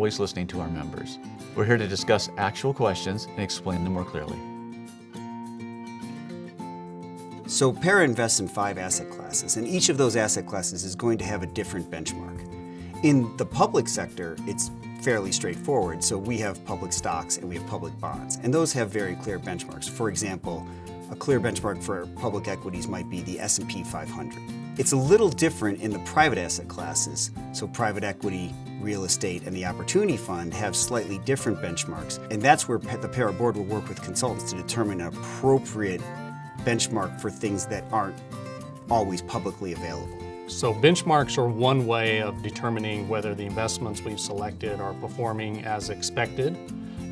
always listening to our members. We're here to discuss actual questions and explain them more clearly. So PERA invests in 5 asset classes, and each of those asset classes is going to have a different benchmark. In the public sector, it's fairly straightforward. So we have public stocks and we have public bonds, and those have very clear benchmarks. For example, a clear benchmark for public equities might be the S&P 500. It's a little different in the private asset classes. So private equity, real estate, and the Opportunity Fund have slightly different benchmarks, and that's where the PERA board will work with consultants to determine an appropriate benchmark for things that aren't always publicly available. So benchmarks are one way of determining whether the investments we've selected are performing as expected,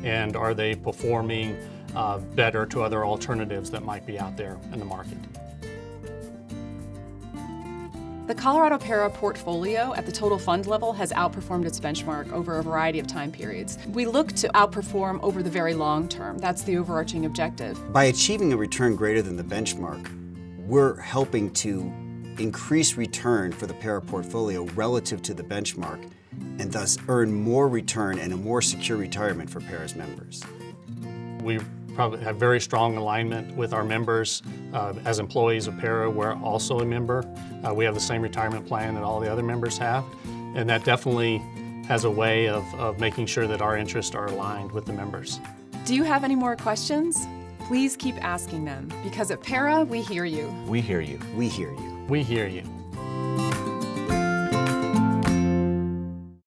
and are they performing better to other alternatives that might be out there in the market. The Colorado PERA portfolio at the total fund level has outperformed its benchmark over a variety of time periods. We look to outperform over the very long term. That's the overarching objective. By achieving a return greater than the benchmark, we're helping to increase return for the PERA portfolio relative to the benchmark, and thus earn more return and a more secure retirement for PERA's members. We probably have very strong alignment with our members. As employees of PERA, we're also a member. We have the same retirement plan that all the other members have, and that definitely has a way of making sure that our interests are aligned with the members. Do you have any more questions? Please keep asking them, because at PERA, we hear you. We hear you. We hear you. We hear you.